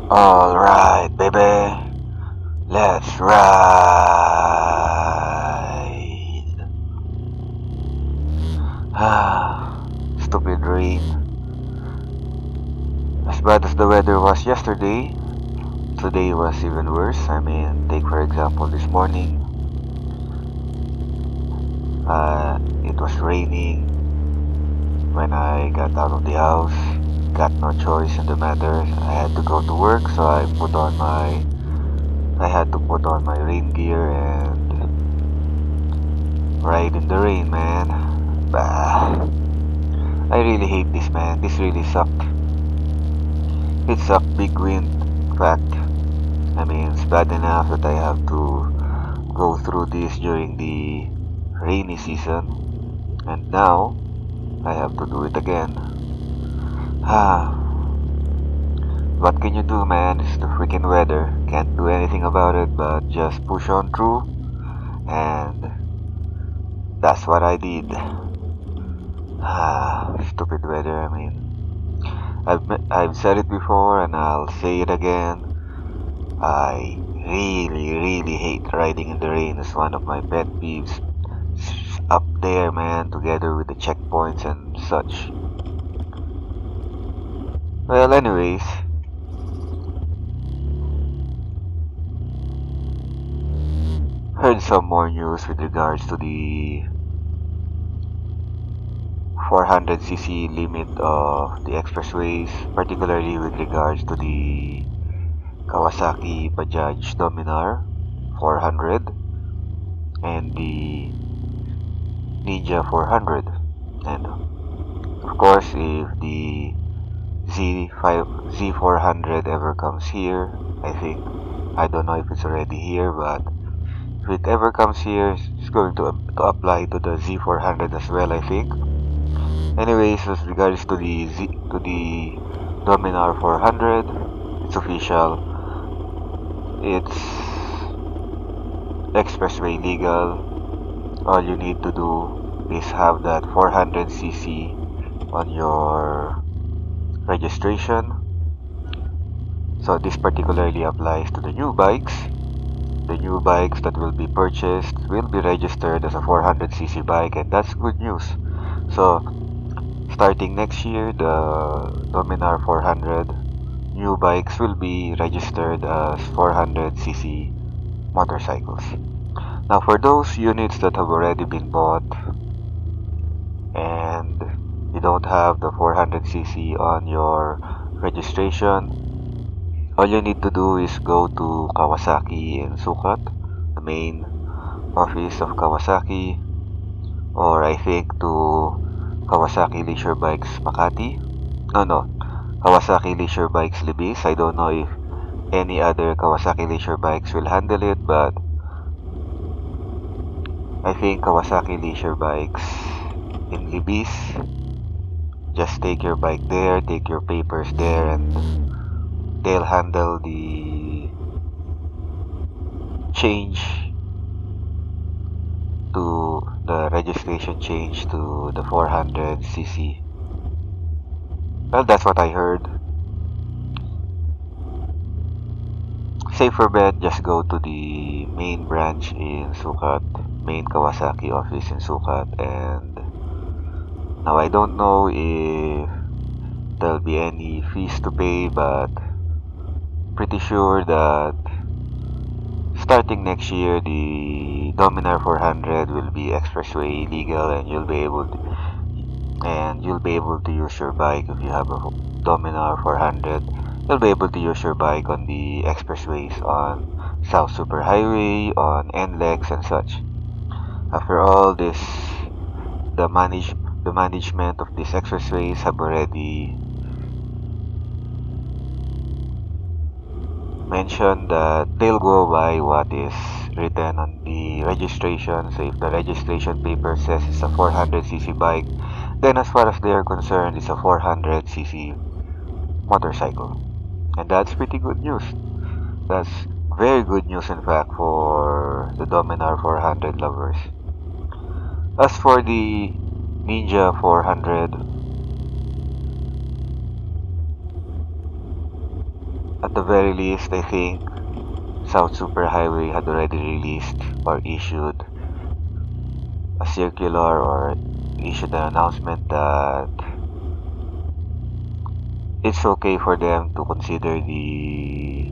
Alright, baby. Let's ride. Stupid rain. As bad as the weather was yesterday, today was even worse. I mean, take for example this morning. It was raining when I got out of the house. Got no choice in the matter. I had to go to work, so I had to put on my rain gear and ride in the rain, man. Bah. I really hate this, man. This really sucked. It sucked big wind. In fact, I mean, it's bad enough that I have to go through this during the rainy season, and now I have to do it again. What can you do, man? It's the freaking weather. Can't do anything about it but just push on through, and that's what I did. Stupid weather. I mean, I've said it before and I'll say it again. I really hate riding in the rain. It's one of my pet peeves. It's up there, man, together with the checkpoints and such. Well, anyways, heard some more news with regards to the 400cc limit of the expressways, particularly with regards to the Kawasaki Bajaj Dominar 400 and the Ninja 400. And of course, if the Z400 ever comes here, I don't know if it's already here, but if it ever comes here, it's going to apply to the Z400 as well, I think. Anyways, with regards to the Dominar 400, it's official. It's Expressway legal. All you need to do is have that 400cc on your registration. So this particularly applies to the new bikes. The new bikes that will be purchased will be registered as a 400cc bike, and that's good news. So starting next year, the Dominar 400 new bikes will be registered as 400cc motorcycles. Now for those units that have already been bought and you don't have the 400cc on your registration, all you need to do is go to Kawasaki in Sukat, the main office of Kawasaki, or I think to Kawasaki Leisure Bikes Makati. No, Kawasaki Leisure Bikes Libis. I don't know if any other Kawasaki Leisure Bikes will handle it, but I think Kawasaki Leisure Bikes in Libis. Just take your bike there, take your papers there, and they'll handle the change to the registration change to the 400cc. Well, that's what I heard. Safer bet, just go to the main branch in Sukat, main Kawasaki office in Sukat, and now I don't know if there'll be any fees to pay, but pretty sure that starting next year, the Dominar 400 will be expressway legal, and you'll be able to use your bike if you have a Dominar 400. You'll be able to use your bike on the expressways on South Superhighway, on NLEX and such. After all this, the management of these expressways have already mentioned that they'll go by what is written on the registration. So if the registration paper says it's a 400cc bike, then as far as they are concerned, it's a 400cc motorcycle. And that's pretty good news. That's very good news, in fact, for the Dominar 400 lovers. As for the Ninja 400, At the very least, I think South Superhighway had already released or issued a circular or issued an announcement that it's okay for them to consider the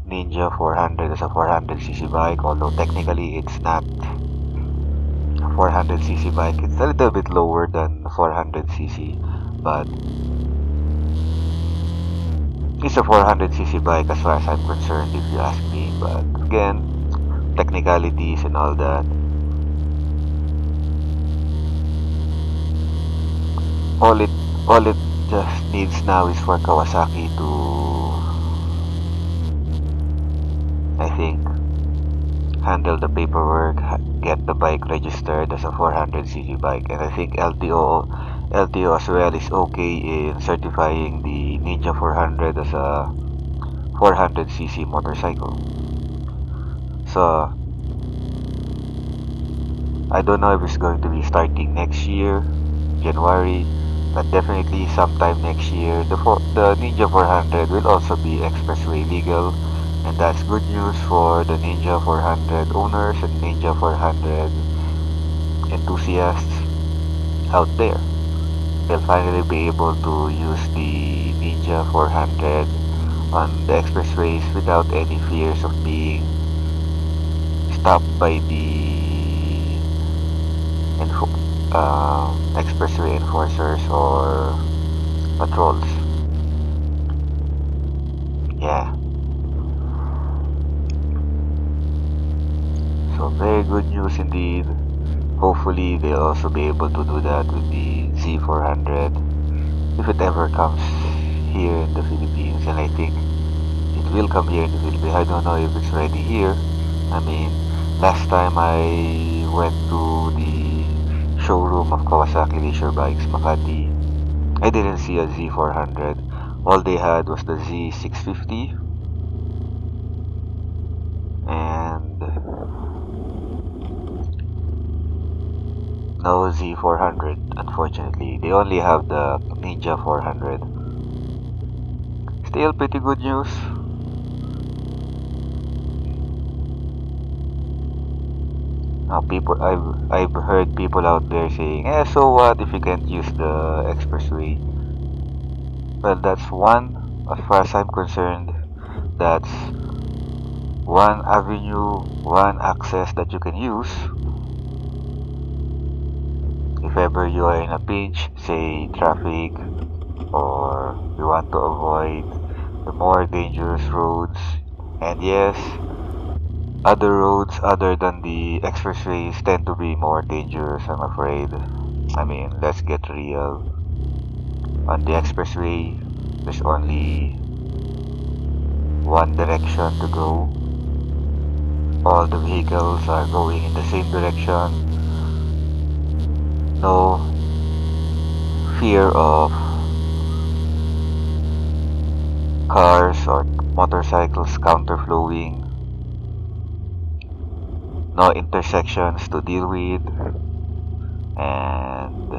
Ninja 400 as a 400cc bike, although technically it's not a 400cc bike. It's a little bit lower than 400cc, but it's a 400cc bike as far as I'm concerned, if you ask me. But again, technicalities and all that. All it all it just needs now is for Kawasaki to, I think, handle the paperwork, get the bike registered as a 400cc bike, and I think LTO as well is okay in certifying the Ninja 400 as a 400cc motorcycle. So I don't know if it's going to be starting next year, January, but definitely sometime next year, the Ninja 400 will also be Expressway legal, and that's good news for the Ninja 400 owners and Ninja 400 enthusiasts out there. They'll finally be able to use the Ninja 400 on the expressways without any fears of being stopped by the expressway enforcers or patrols. Yeah. So very good news indeed. Hopefully they'll also be able to do that with the Z400 if it ever comes here in the Philippines, and I think it will come here in the Philippines. I don't know if it's already here. I mean, last time I went to the showroom of Kawasaki Leisure Bikes Makati, I didn't see a Z400. All they had was the Z650 and no Z400, unfortunately. They only have the Ninja 400. Still pretty good news. I've heard people out there saying, so what if you can't use the expressway? Well, that's one, as far as I'm concerned, that's one avenue, one access that you can use if ever you are in a pinch, say traffic, or you want to avoid the more dangerous roads. And yes, other roads other than the expressways tend to be more dangerous, I'm afraid. I mean, let's get real. On the expressway, there's only one direction to go. All the vehicles are going in the same direction. No fear of cars or motorcycles counterflowing. No intersections to deal with. And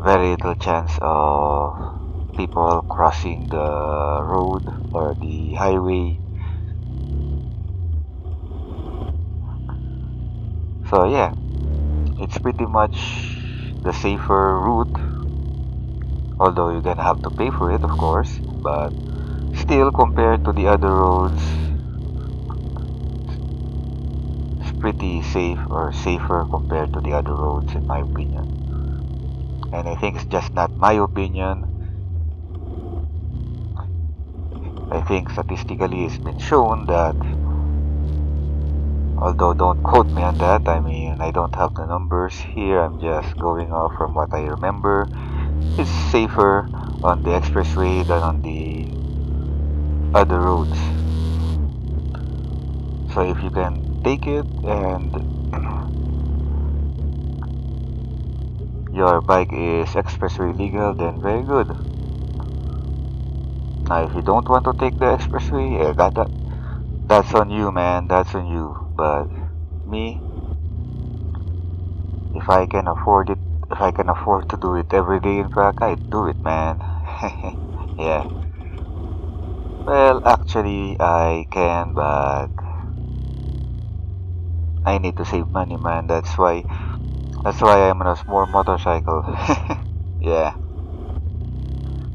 very little chance of people crossing the road or the highway. So yeah, it's pretty much the safer route, although you're gonna have to pay for it, of course, but still, compared to the other roads, it's pretty safe or safer compared to the other roads, in my opinion. And I think it's just not my opinion. I think statistically it's been shown that, although don't quote me on that, I mean, I don't have the numbers here, I'm just going off from what I remember. It's safer on the expressway than on the other roads. So if you can take it and your bike is expressway legal, then very good. Now if you don't want to take the expressway, that's on you, man, that's on you. But me, if I can afford it, if I can afford to do it every day, in fact, I'd do it, man. Yeah. Well, actually, I can, but I need to save money, man. That's why I'm on a small motorcycle. Yeah.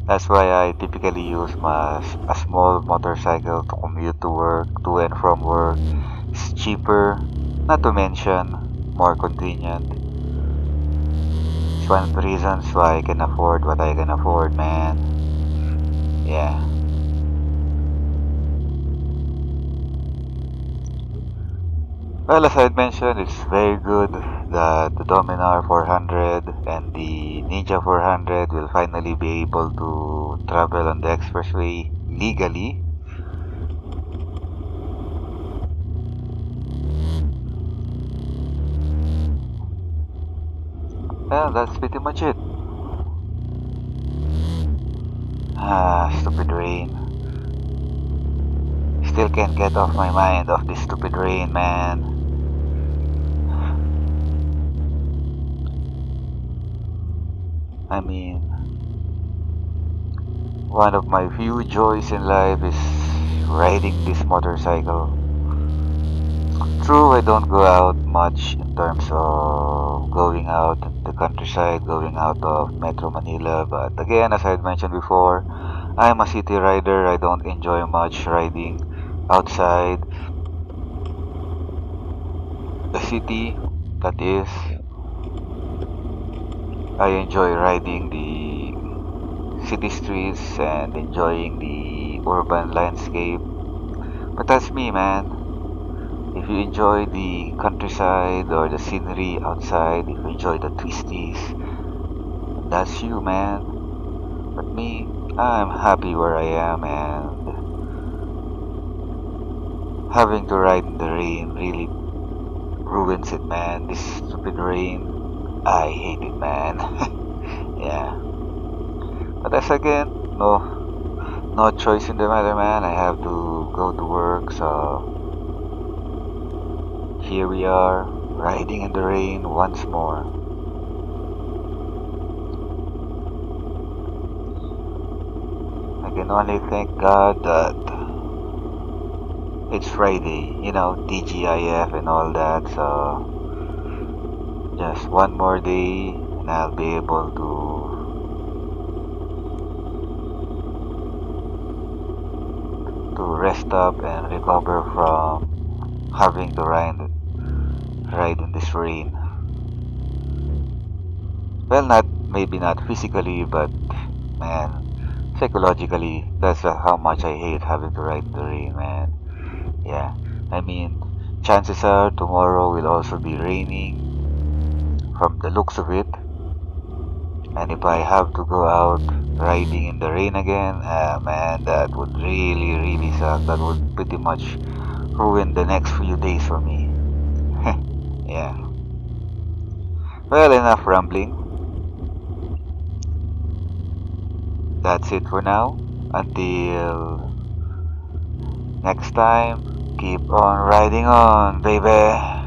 That's why I typically use a small motorcycle to commute to work, to and from work. It's cheaper, not to mention more convenient. It's one of the reasons why I can afford what I can afford, man. Yeah. Well, as I mentioned, it's very good that the Dominar 400 and the Ninja 400 will finally be able to travel on the expressway legally. Well, that's pretty much it. Stupid rain. Still can't get off my mind of this stupid rain, man. I mean, one of my few joys in life is riding this motorcycle. True, I don't go out much in terms of going out in the countryside, going out of Metro Manila, but again, as I had mentioned before, I'm a city rider. I don't enjoy much riding outside the city. That is, I enjoy riding the city streets and enjoying the urban landscape. But that's me, man. If you enjoy the countryside or the scenery outside, if you enjoy the twisties, that's you, man. But me, I'm happy where I am, and having to ride in the rain really ruins it, man. This stupid rain, I hate it, man. Yeah. But that's again, no choice in the matter, man. I have to go to work, so here we are, riding in the rain once more. I can only thank God that it's Friday, DGIF and all that, so just one more day and I'll be able to rest up and recover from having to ride in this rain. Well, not maybe not physically, but man, psychologically, that's how much I hate having to ride in the rain, man. Yeah, I mean, chances are tomorrow will also be raining from the looks of it. And if I have to go out riding in the rain again, man, that would really, really suck. That would pretty much ruin the next few days for me. Yeah. Well, enough rambling. That's it for now. Until next time, keep on riding on, baby.